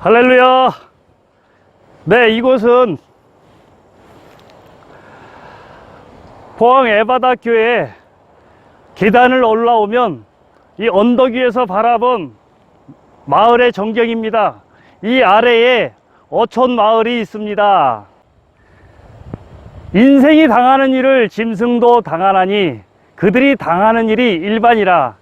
할렐루야. 네, 이곳은 포항 에바다 교회 계단을 올라오면 이 언덕 위에서 바라본 마을의 전경입니다. 이 아래에 어촌 마을이 있습니다. 인생이 당하는 일을 짐승도 당하나니 그들이 당하는 일이 일반이라.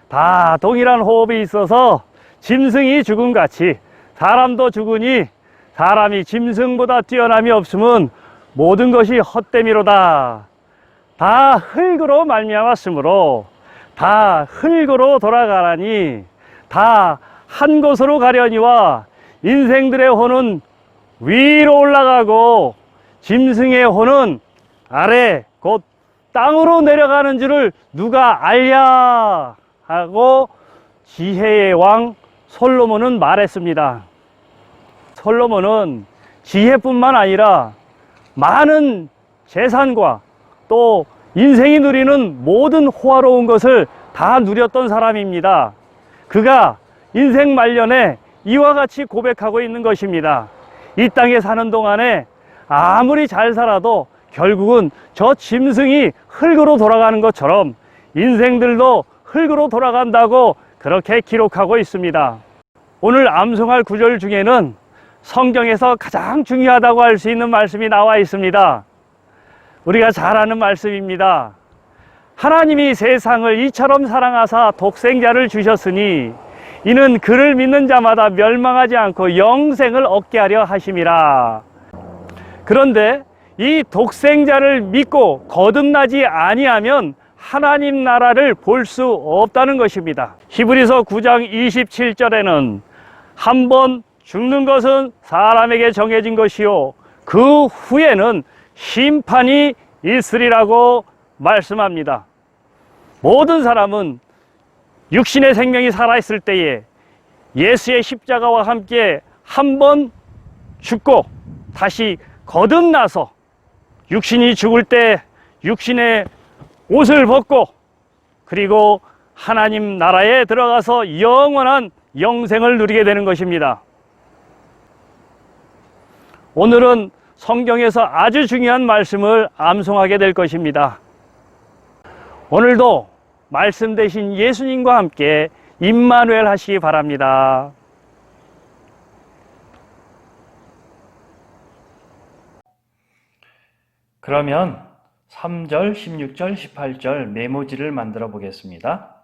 다 동일한 호흡이 있어서 짐승이 죽음같이 사람도 죽으니 사람이 짐승보다 뛰어남이 없음은 모든 것이 헛되미로다. 다 흙으로 말미암았으므로 다 흙으로 돌아가라니 다 한 곳으로 가려니와 인생들의 혼은 위로 올라가고 짐승의 혼은 아래 곧 땅으로 내려가는 줄을 누가 알랴 하고 지혜의 왕 솔로몬은 말했습니다. 솔로몬은 지혜뿐만 아니라 많은 재산과 또 인생이 누리는 모든 호화로운 것을 다 누렸던 사람입니다. 그가 인생 말년에 이와 같이 고백하고 있는 것입니다. 이 땅에 사는 동안에 아무리 잘 살아도 결국은 저 짐승이 흙으로 돌아가는 것처럼 인생들도 흙으로 돌아간다고 그렇게 기록하고 있습니다. 오늘 암송할 구절 중에는 성경에서 가장 중요하다고 할 수 있는 말씀이 나와 있습니다. 우리가 잘 아는 말씀입니다. 하나님이 세상을 이처럼 사랑하사 독생자를 주셨으니 이는 그를 믿는 자마다 멸망하지 않고 영생을 얻게 하려 하심이라. 그런데 이 독생자를 믿고 거듭나지 아니하면 하나님 나라를 볼 수 없다는 것입니다. 히브리서 9장 27절에는 한 번 죽는 것은 사람에게 정해진 것이요 그 후에는 심판이 있으리라고 말씀합니다. 모든 사람은 육신의 생명이 살아있을 때에 예수의 십자가와 함께 한 번 죽고 다시 거듭나서 육신이 죽을 때 육신의 옷을 벗고 그리고 하나님 나라에 들어가서 영원한 영생을 누리게 되는 것입니다. 오늘은 성경에서 아주 중요한 말씀을 암송하게 될 것입니다. 오늘도 말씀 되신 예수님과 함께 임마누엘 하시기 바랍니다. 그러면 3절, 16절, 18절 메모지를 만들어 보겠습니다.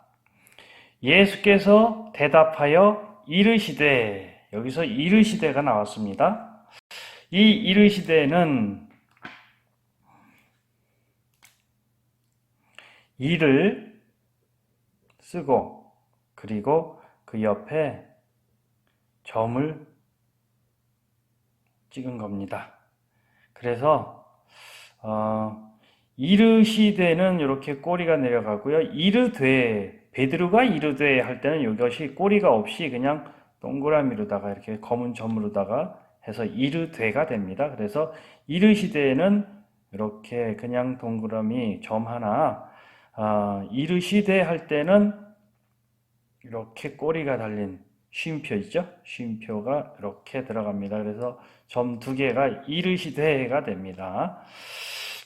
예수께서 대답하여 이르시되, 여기서 이르시되가 나왔습니다. 이 이르시되는 이를 쓰고 그리고 그 옆에 점을 찍은 겁니다. 그래서 이르시되는 이렇게 꼬리가 내려가고요. 이르되, 베드로가 이르되 할 때는 이것이 꼬리가 없이 그냥 동그라미로다가 이렇게 검은 점으로다가 해서 이르되가 됩니다. 그래서 이르시되는 이렇게 그냥 동그라미 점 하나, 이르시되 할 때는 이렇게 꼬리가 달린 쉼표 있죠? 쉼표가 이렇게 들어갑니다. 그래서 점 두 개가 이르시되가 됩니다.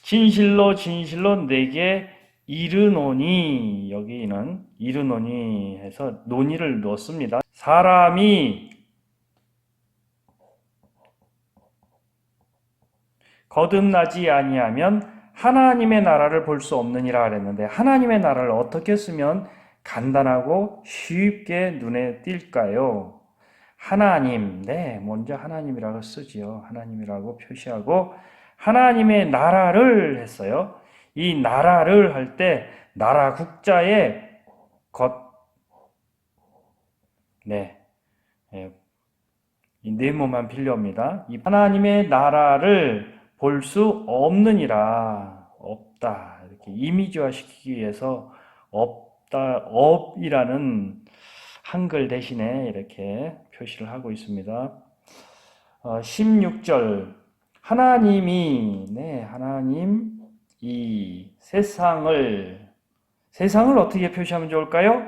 진실로 진실로 내게 이르노니, 여기는 이르노니 해서 노니를 넣습니다. 사람이 거듭나지 아니하면 하나님의 나라를 볼 수 없느니라 그랬는데, 하나님의 나라를 어떻게 쓰면 간단하고 쉽게 눈에 띌까요? 하나님, 네, 먼저 하나님이라고 쓰지요. 하나님이라고 표시하고 하나님의 나라를 했어요. 이 나라를 할 때 나라 국자에 이 네모만 필요합니다. 이 하나님의 나라를 볼 수 없느니라, 없다, 이렇게 이미지화 시키기 위해서 없다, 없이라는 한글 대신에 이렇게 표시를 하고 있습니다. 16절 하나님이, 하나님 이 세상을 어떻게 표시하면 좋을까요?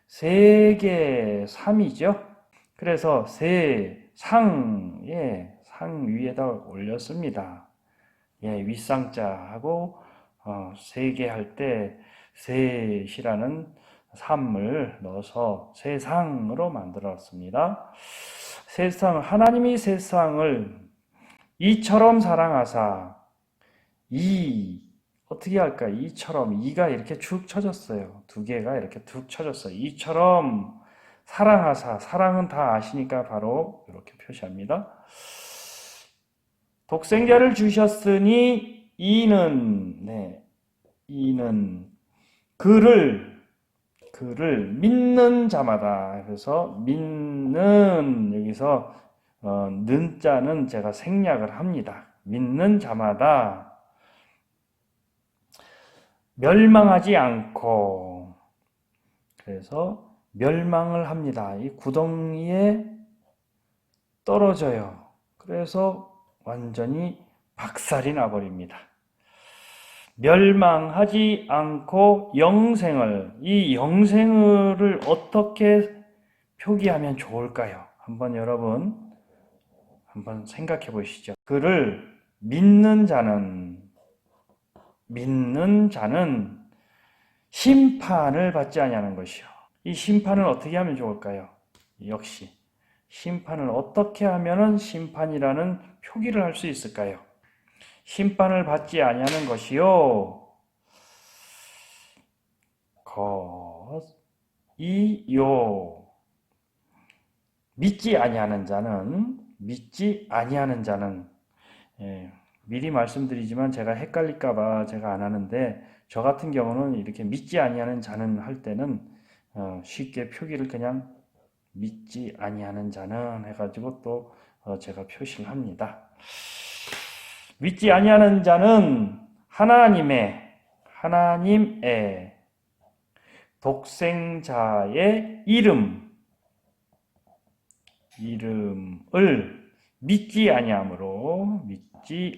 세계 3이죠. 그래서 상 위에다 올렸습니다. 예, 윗상자하고 세개 할 때 셋이라는 삼을 넣어서 세상으로 만들었습니다. 세상, 하나님이 세상을 이처럼 사랑하사, 어떻게 할까? 이처럼, 이가 이렇게 축 쳐졌어요. 두 개가 이렇게 툭 쳐졌어요. 이처럼 사랑하사, 사랑은 다 아시니까 바로 이렇게 표시합니다. 독생자를 주셨으니 이는 그를 믿는 자마다. 그래서 믿는, 여기서 는 자는 제가 생략을 합니다. 믿는 자마다 멸망하지 않고, 그래서 멸망을 합니다. 이 구덩이에 떨어져요. 그래서 완전히 박살이 나버립니다. 멸망하지 않고 이 영생을 어떻게 표기하면 좋을까요? 여러분 한번 생각해 보시죠. 그를 믿는 자는 심판을 받지 아니하는 것이요. 이 심판을 어떻게 하면 좋을까요? 역시 심판을 어떻게 하면은 심판이라는 표기를 할 수 있을까요? 심판을 받지 아니하는 것이요. 믿지 아니하는 자는, 미리 말씀드리지만 제가 헷갈릴까봐 제가 안 하는데, 저 같은 경우는 이렇게 믿지 아니하는 자는 할 때는 쉽게 표기를 그냥 믿지 아니하는 자는 해가지고 또 제가 표시를 합니다. 믿지 아니하는 자는 하나님의 독생자의 이름을 믿지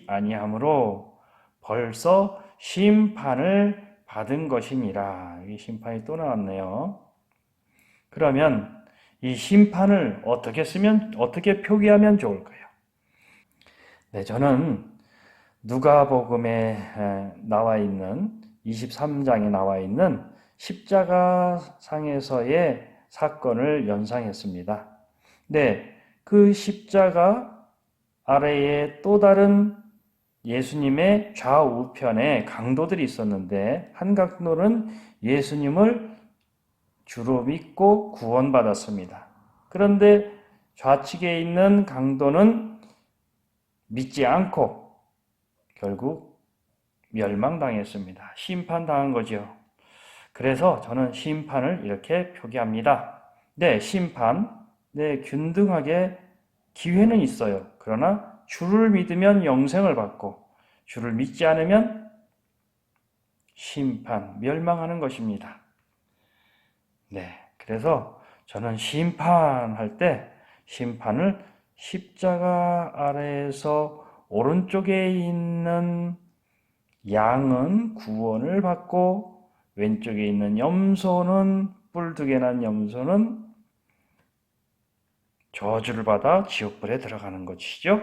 아니함으로 벌써 심판을 받은 것이니라. 여기 심판이 또 나왔네요. 그러면 이 심판을 어떻게 표기하면 좋을까요? 네, 저는 누가복음에 나와 있는 23장에 나와 있는 십자가상에서의 사건을 연상했습니다. 네, 그 십자가 아래에 또 다른 예수님의 좌우편에 강도들이 있었는데, 한 강도는 예수님을 주로 믿고 구원받았습니다. 그런데 좌측에 있는 강도는 믿지 않고 결국 멸망당했습니다. 심판당한 거죠. 그래서 저는 심판을 이렇게 표기합니다. 네, 심판. 네, 균등하게 기회는 있어요. 그러나 주를 믿으면 영생을 받고, 주를 믿지 않으면 멸망하는 것입니다. 네, 그래서 저는 심판할 때 심판을 십자가 아래에서 오른쪽에 있는 양은 구원을 받고, 왼쪽에 있는 뿔2개 난 염소는 저주를 받아 지옥불에 들어가는 것이죠.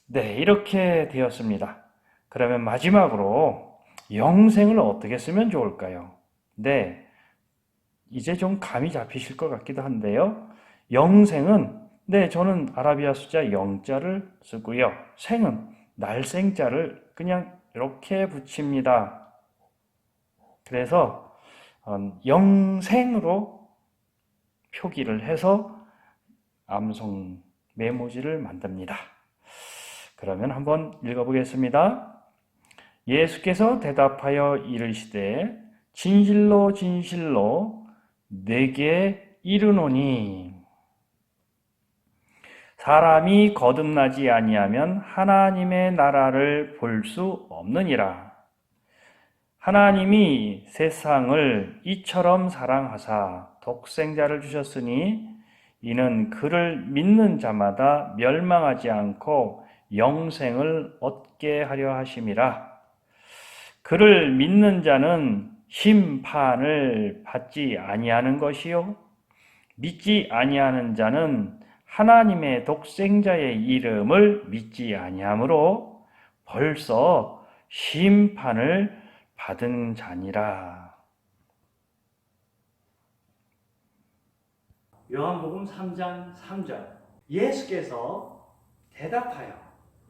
네, 이렇게 되었습니다. 그러면 마지막으로 영생을 어떻게 쓰면 좋을까요? 네, 이제 좀 감이 잡히실 것 같기도 한데요. 영생은, 네, 저는 아라비아 숫자 0자를 쓰고요. 생은 날생자를 그냥 이렇게 붙입니다. 그래서 영생으로 표기를 해서 암송 메모지를 만듭니다. 그러면 한번 읽어보겠습니다. 예수께서 대답하여 이르시되 진실로 진실로 내게 이르노니 사람이 거듭나지 아니하면 하나님의 나라를 볼 수 없느니라. 하나님이 세상을 이처럼 사랑하사 독생자를 주셨으니 이는 그를 믿는 자마다 멸망하지 않고 영생을 얻게 하려 하심이라. 그를 믿는 자는 심판을 받지 아니하는 것이요 믿지 아니하는 자는 하나님의 독생자의 이름을 믿지 아니하므로 벌써 심판을 받은 자니라. 요한복음 3장 3절 예수께서 대답하여,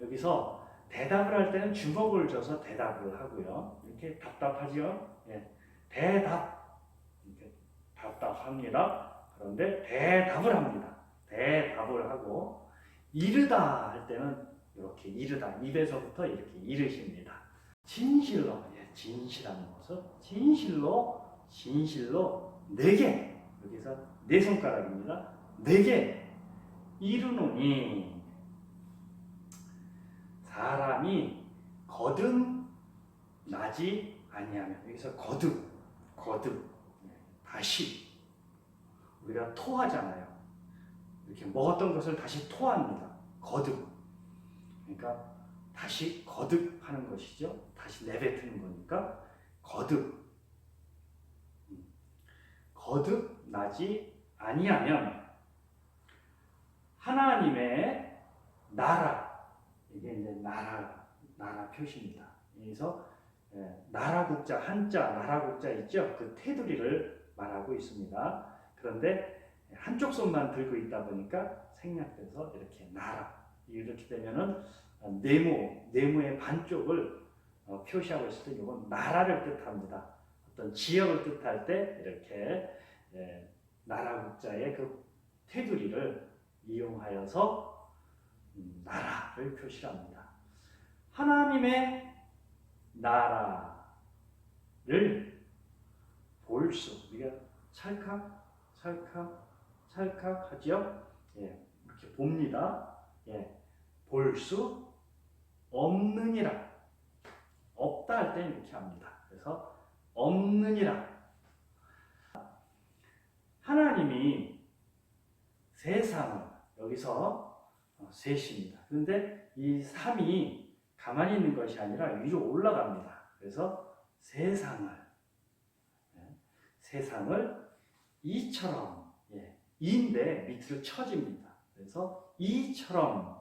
여기서 대답을 할 때는 주목을 줘서 대답을 하고요. 이렇게 답답하죠? 예. 대답. 이렇게 답답합니다. 그런데 대답을 합니다. 대답을 하고, 이르다 할 때는 이렇게 이르다. 입에서부터 이렇게 이르십니다. 진실로, 예, 진실한 모습. 진실로 내게, 여기서 네 손가락입니다. 내게 이르노니, 사람이 거듭나지 아니하면, 여기서 거듭, 다시 우리가 토하잖아요. 이렇게 먹었던 것을 다시 토합니다. 거듭. 그러니까 다시 거듭하는 것이죠. 다시 내뱉는 거니까 거듭나지 아니하면 하나님의 나라, 이게 이제 나라 표시입니다. 여기서 나라 국자, 한자 나라 국자 있죠? 그 테두리를 말하고 있습니다. 그런데 한쪽 손만 들고 있다 보니까 생략돼서 이렇게 나라, 이렇게 되면은 네모의 반쪽을 표시하고 있을 때 이건 나라를 뜻합니다. 어떤 지역을 뜻할 때 이렇게 나라 국자의 그 테두리를 이용하여서 나라를 표시합니다. 하나님의 나라를 볼 수, 우리가 찰칵 하죠? 예, 이렇게 봅니다. 예, 볼 수 없느니라. 없다 할 때는 이렇게 합니다. 그래서 없느니라. 하나님이 세상을, 여기서 셋입니다. 그런데 이 3이 가만히 있는 것이 아니라 위로 올라갑니다. 그래서 세상을 이처럼, 이인데 밑으로 쳐집니다. 그래서 이처럼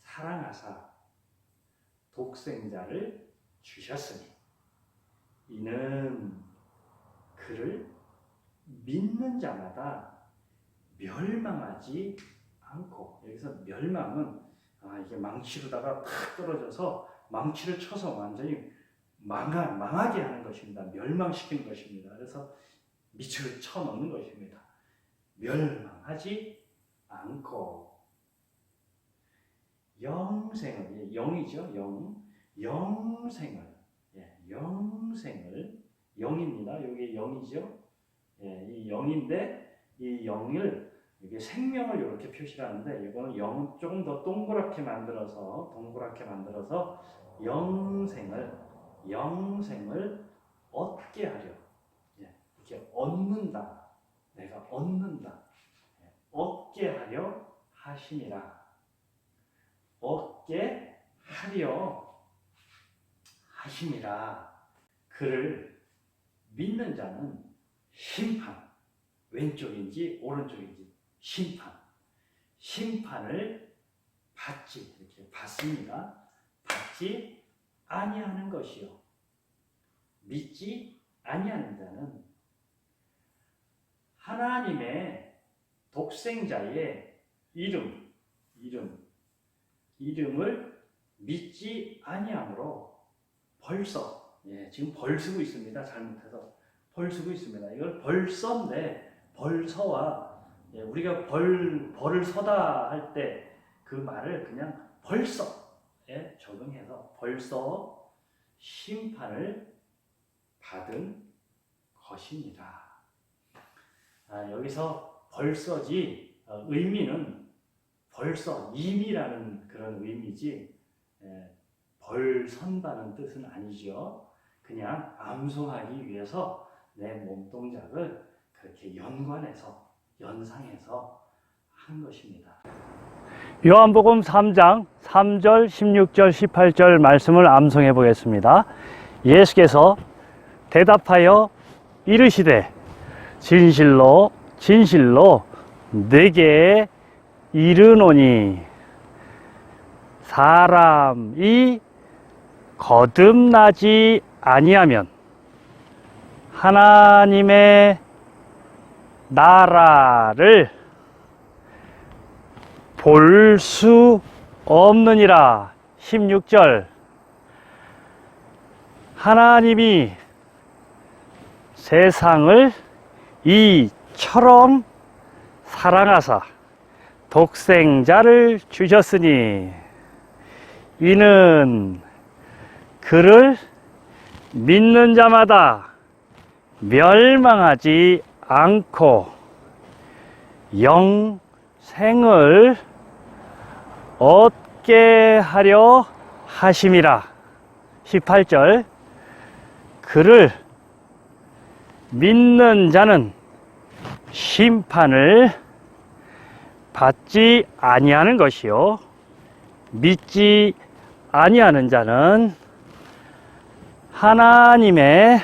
사랑하사 독생자를 주셨으니 이는 그를 믿는 자마다 멸망하지 않고, 여기서 멸망은 이게 망치로다가 탁 떨어져서 망치를 쳐서 완전히 망하게 하는 것입니다. 멸망시키는 것입니다. 그래서 밑으로 쳐넣는 것입니다. 멸망하지 않고 영생을, 영이죠, 영생을, 영입니다. 여기 영이죠. 이 영인데 이 영을, 이게 생명을 이렇게 표시를 하는데, 이거는 영은 조금 더 동그랗게 만들어서 영생을 얻게 하려, 이렇게 얻는다, 내가 얻는다, 얻게 하려 하심이라. 얻게 하려 하심이라. 그를 믿는 자는 심판, 왼쪽인지 오른쪽인지 심판을 받지, 이렇게 받습니다. 받지 아니하는 것이요, 믿지 아니하는 자는 하나님의 독생자의 이름을 믿지 아니하므로 벌써, 지금 벌 쓰고 있습니다. 잘못해서 벌 쓰고 있습니다. 이걸 벌써인데, 벌서와 우리가 벌을 서다 할 때 그 말을 그냥 벌써에 적용해서 벌써 심판을 받은 것입니다. 여기서 벌써지, 의미는 벌써, 임이라는 그런 의미지 벌 선다는 뜻은 아니죠. 그냥 암송하기 위해서 내 몸동작을 그렇게 연상해서 한 것입니다. 요한복음 3장 3절, 16절, 18절 말씀을 암송해 보겠습니다. 예수께서 대답하여 이르시되 진실로 진실로 내게 이르노니 사람이 거듭나지 아니하면 하나님의 나라를 볼 수 없느니라. 16절. 하나님이 세상을 이처럼 사랑하사 독생자를 주셨으니 이는 그를 믿는 자마다 멸망하지 않고 영생을 얻게 하려 하심이라. 18절. 그를 믿는 자는 심판을 받지 아니하는 것이요 믿지 아니하는 자는 하나님의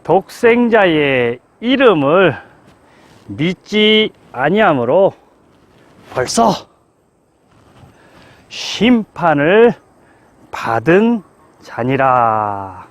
독생자의 이름을 믿지 아니하므로 벌써 심판을 받은 자니라.